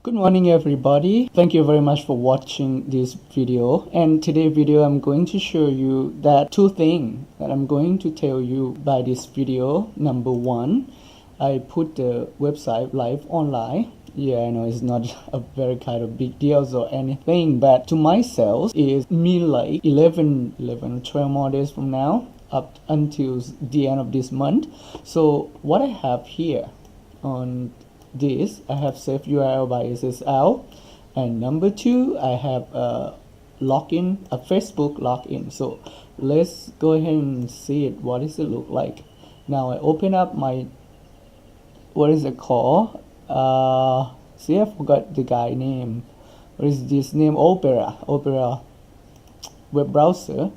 Good morning everybody. Thank you very much for watching this video, and today video I'm going to show you that two things that I'm going to tell you by this video. Number one, I put the website live online. Yeah, I know it's not a very kind of big deal or anything, but to myself is mean like 11 or 12 more days from now up until the end of this month. So what I have here on this, I have saved URL by SSL, and number two, I have a login, a Facebook login. So let's go ahead and see it. What does it look like? Now I open up my, what is it called? See, I forgot the guy name. What is this name? Opera web browser.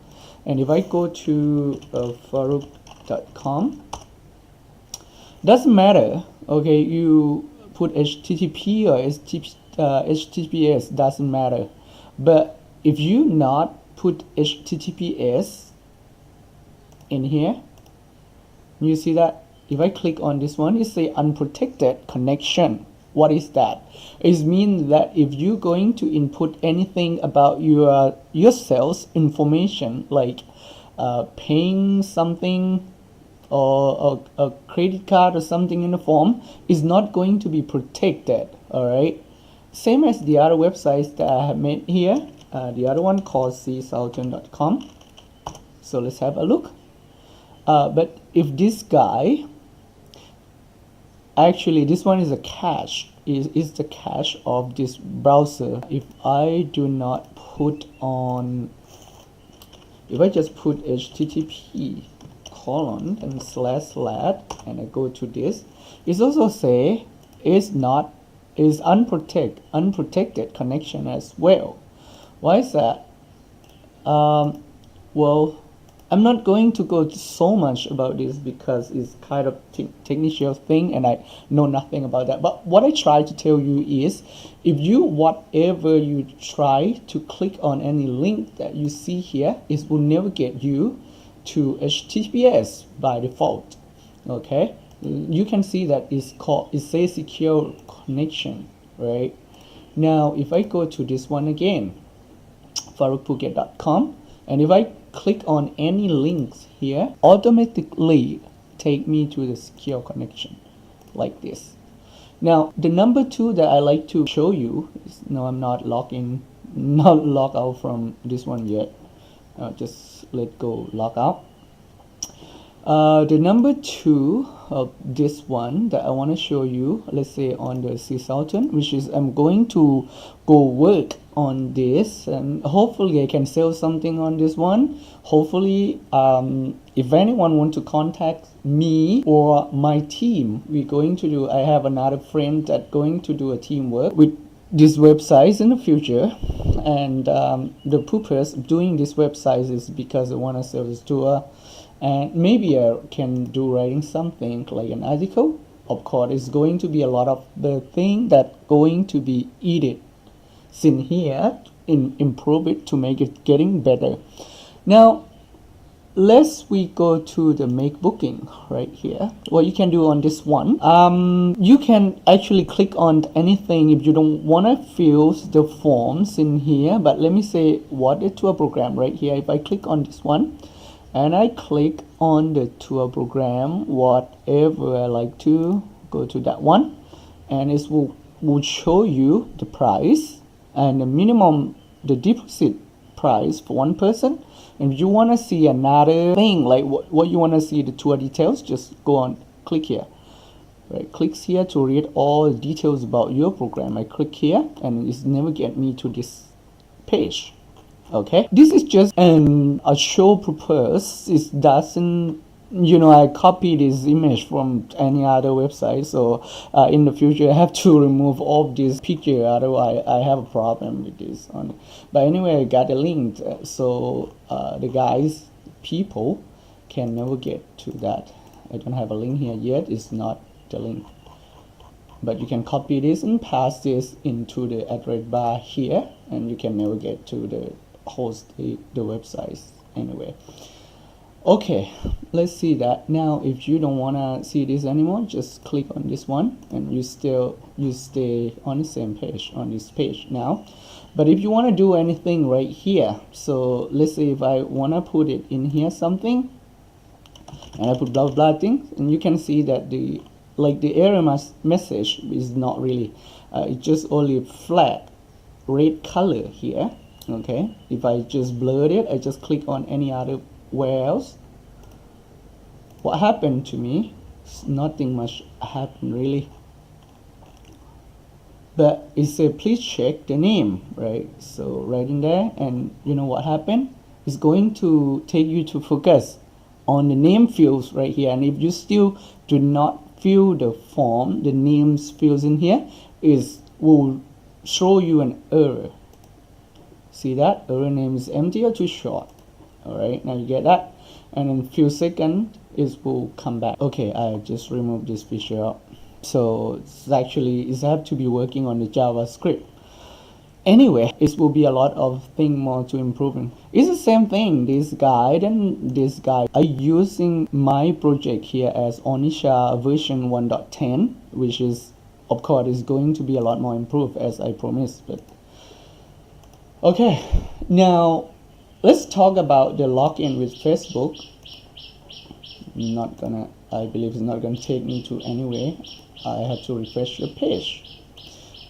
And if I go to Farouk.com, doesn't matter. Okay, you put HTTP or HTTPS, doesn't matter. But if you not put HTTPS in here, you see that if I click on this one, it say unprotected connection. What is that? It means that if you're going to input anything about yourself's information, like paying something or a credit card or something in the form, is not going to be protected. All right, same as the other websites that I have made here. The other one called csultan.com. So let's have a look. But if this guy, actually this one is a cache, is the cache of this browser. If I do not put on, if I just put HTTP colon and slash and I go to this, it's also say is unprotected connection as well. Why is that? Well, I'm not going to go so much about this because it's kind of technical thing and I know nothing about that. But what I try to tell you is, if you, whatever you try to click on any link that you see here, it will never get you to HTTPS by default. Okay, you can see that it says secure connection. Right now, if I go to this one again, faroukphuket.com, and if I click on any links here, automatically take me to the secure connection like this. Now the number two that I like to show you is, no, I'm not logged out from this one yet. Just let go log out. The number two of this one that I want to show you, let's say on the csultan, which is I'm going to go work on this, and hopefully I can sell something on this one. Hopefully, if anyone want to contact me or my team, we're going to do, I have another friend that going to do a teamwork with this website in the future. And the purpose of doing this website is because I want to sell this tour, and maybe I can do writing something like an article. Of course, it's going to be a lot of the thing that going to be edited in here, improve it to make it getting better. Now we go to the make booking right here. What you can do on this one, you can actually click on anything if you don't want to fill the forms in here. But let me say what the tour program right here. If I click on this one and I click on the tour program, whatever I like to go to that one, and it will show you the price and the minimum, the deposit price for one person. And if you want to see another thing, like what you want to see, the tour details, just go on, click here. Right, clicks here to read all the details about your program. I click here and it's never get me to this page. Okay, this is just a show purpose. It doesn't, I copy this image from any other website, so in the future I have to remove all this picture, otherwise I have a problem with this on. But anyway, I got a link, so the people can never get to that. I don't have a link here yet, it's not the link, but you can copy this and pass this into the address bar here, and you can never get to the host the websites anyway. Okay, let's see that. Now if you don't want to see this anymore, just click on this one and you stay on the same page, on this page now. But if you want to do anything right here, so let's say if I want to put it in here something and I put blah blah things, and you can see that the error message is not really it's just only flat red color here. Okay, if I just blur it, I just click on any other where else, what happened to me? Nothing much happened really, but it said please check the name, right? So right in there, and you know what happened? It's going to take you to focus on the name fields right here, and if you still do not fill the form, the names fields in here will show you an error. See that error name is empty or too short. All right, now you get that, and in a few seconds it will come back. Okay, I just removed this feature out. So it's have to be working on the JavaScript. Anyway, it will be a lot of thing more to improving. It's the same thing. This guide and this guide are using my project here as Onisha version 1.10, which is of course is going to be a lot more improved as I promised. But okay, now let's talk about the login with Facebook. I believe it's not gonna take me to anywhere. I have to refresh the page.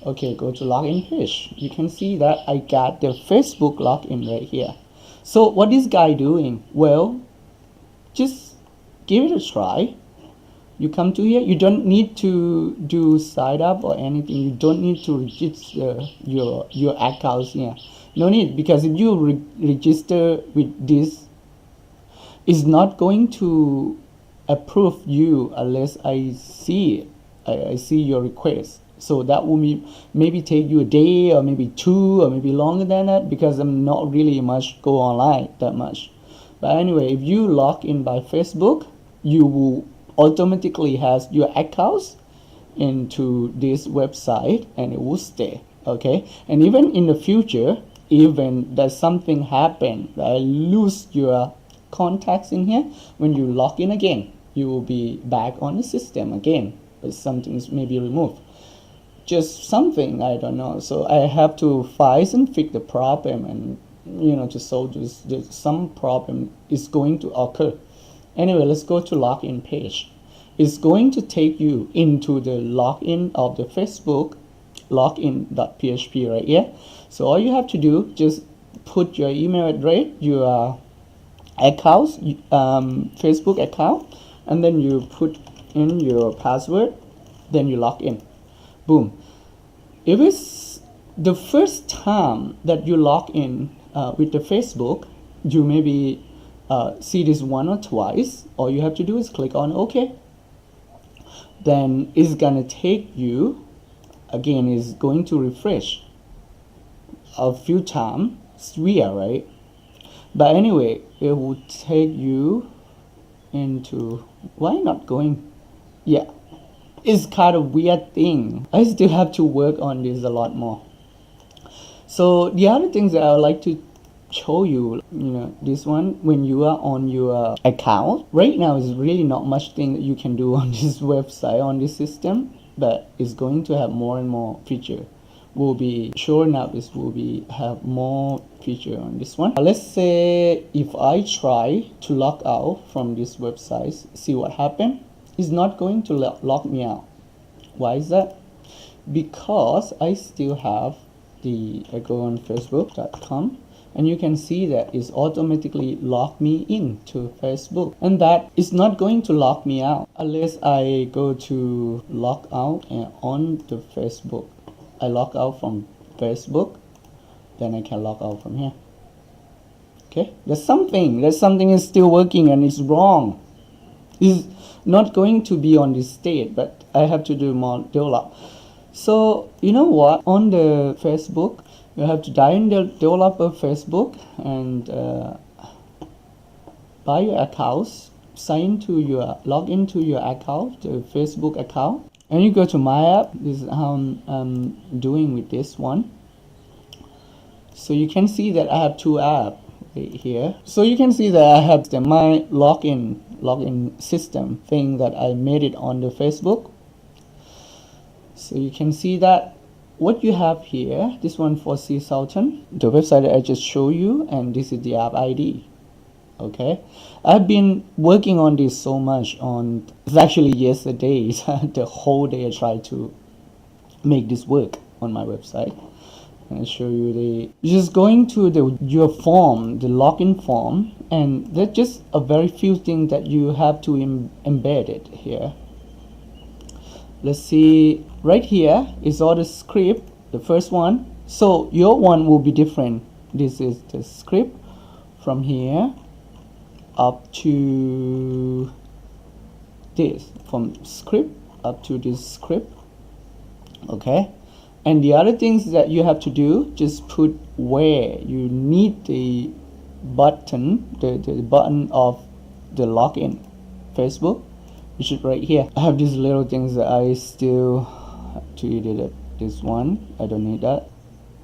Okay, go to login page. You can see that I got the Facebook login right here. So what is guy doing? Well, just give it a try. You come to here, you don't need to do sign up or anything. You don't need to register your accounts here. No need, because if you register with this, it's not going to approve you unless I see it. I see your request. So that will maybe take you a day or maybe 2 or maybe longer than that, because I'm not really much go online that much. But anyway, if you log in by Facebook, you will automatically has your accounts into this website and it will stay. Okay, and even in the future, even there's something happen, that lose your contacts in here, when you log in again, you will be back on the system again, but something's maybe removed, just something, I don't know. So I have to find and fix the problem, and to solve this some problem is going to occur. Anyway, let's go to login page. It's going to take you into the login of the Facebook login.php right here. So all you have to do, just put your email address, your account, Facebook account, and then you put in your password, then you log in. Boom. If it's the first time that you log in with the Facebook, you maybe see this one or twice. All you have to do is click on OK. Then it's gonna take you again, is going to refresh a few times. It's weird, right? But anyway, it will take you into, why not going? Yeah, it's kind of weird thing. I still have to work on this a lot more. So the other things that I would like to show you, this one, when you are on your account right now, is really not much thing that you can do on this website, on this system, but it's going to have more and more feature. Will be sure enough, this will be have more feature on this one. Let's say if I try to log out from this website, see what happened. It's not going to log me out. Why is that? Because I still have I go on facebook.com, and you can see that it's automatically logged me into Facebook, and that is not going to log me out unless I go to log out on the Facebook. I log out from Facebook, then I can log out from here. Okay, there's something is still working and it's wrong. It's not going to be on this state, but I have to do more develop. So you know what, on the Facebook, you have to dial in the developer Facebook and buy your accounts, log into your account, the Facebook account, and you go to my app. This is how I'm doing with this one. So you can see that I have 2 apps. right here. So you can see that I have my login system thing that I made it on the Facebook. So you can see that what you have here, this one for Sea Sultan, the website that I just showed you, and this is the app ID. Okay, I've been working on this so much on, it's actually yesterday, the whole day I tried to make this work on my website. And I'll show you just going to your form, the login form, and there's just a very few things that you have to embed it here. Let's see, right here is all the script, the first one. So your one will be different. This is the script from here up to this, from script up to this script. Okay, and the other things that you have to do, just put where you need the button, the button of the login Facebook, which is right here. I have these little things that I still have to edit. This one, I don't need that.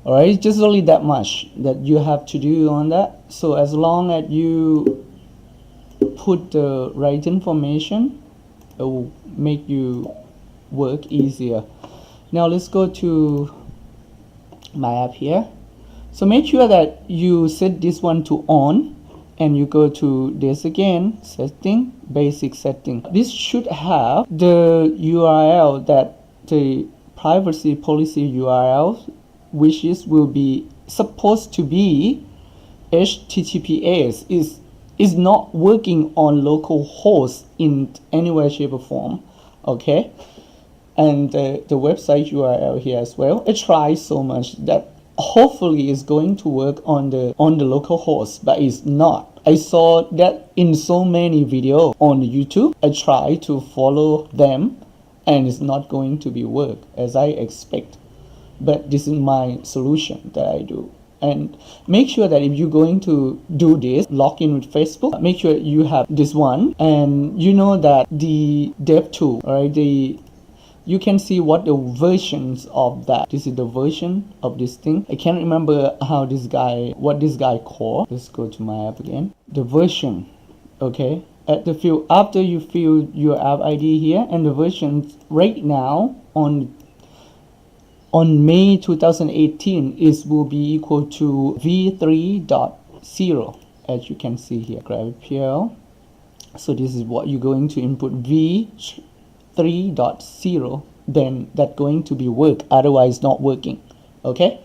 All right, just only that much that you have to do on that. So as long as you put the right information, it will make you work easier. Now let's go to my app here. So make sure that you set this one to on, and you go to this again, setting, basic setting. This should have the URL, that the privacy policy URL, which will be supposed to be HTTPS, is not working on local host in any way, shape or form. Okay, and the website URL here as well. I tried so much that hopefully it's going to work on the local host, but it's not. I saw that in so many videos on YouTube. I try to follow them and it's not going to be work as I expect. But this is my solution that I do. And make sure that if you're going to do this, log in with Facebook, make sure you have this one, and you know that the DevTool, right? You can see what the versions of that. This is the version of this thing. I can't remember what this guy called. Let's go to my app again. The version, okay? At the field, after you fill your app ID here, and the versions right now on May 2018 will be equal to v3.0, as you can see here. GraphQL. So this is what you're going to input, v3.0, then that's going to be work, otherwise not working. Okay,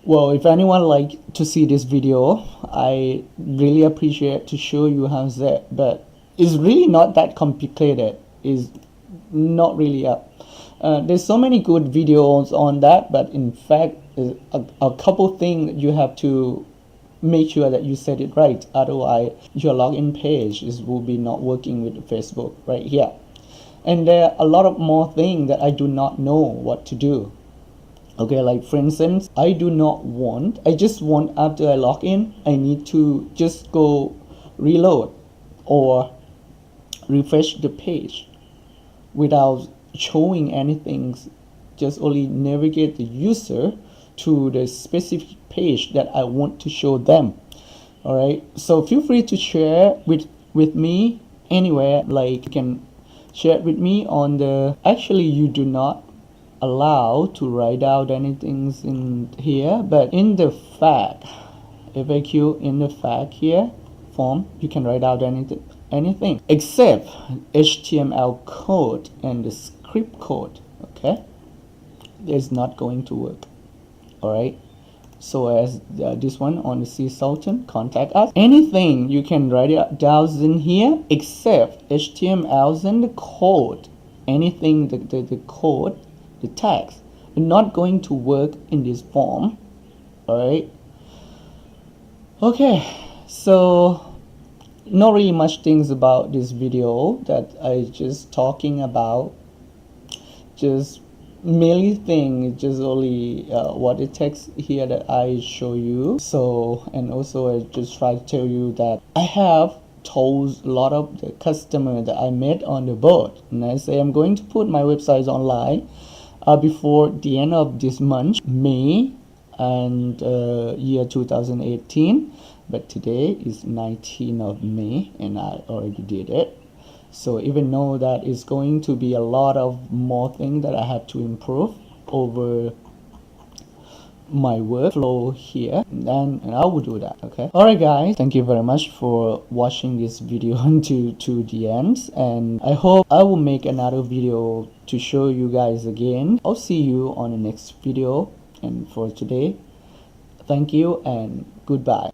well, if anyone like to see this video, I really appreciate to show you how's that, but it's really not that complicated. It's not really up. There's so many good videos on that, but in fact a couple things you have to make sure that you set it right, otherwise your login page will be not working with Facebook right here. And there are a lot of more things that I do not know what to do. Okay, like for instance, I just want after I log in, I need to just go reload or refresh the page without showing anything, just only navigate the user to the specific page that I want to show them. All right, so feel free to share with me anywhere. Like you can share it with me on the, actually you do not allow to write out anything in here, but in the FAQ in the FAQ here form, you can write out anything except HTML code and the script code. Okay, it's not going to work. All right, so as this one on the Sea Sultan, contact us. Anything you can write it down in here except HTML and the code. Anything the code, the text, not going to work in this form. All right, okay, so not really much things about this video that I just talking about, just mainly thing, just only what it takes here that I show you. So, and also I just try to tell you that I have told a lot of the customer that I met on the board, and I say I'm going to put my websites online before the end of this month, May and year 2018, but today is 19th of May and I already did it. So even though that is going to be a lot of more things that I have to improve over my workflow here, and I will do that. Okay, all right guys, thank you very much for watching this video to the end, and I hope I will make another video to show you guys again. I'll see you on the next video, and for today, thank you and goodbye.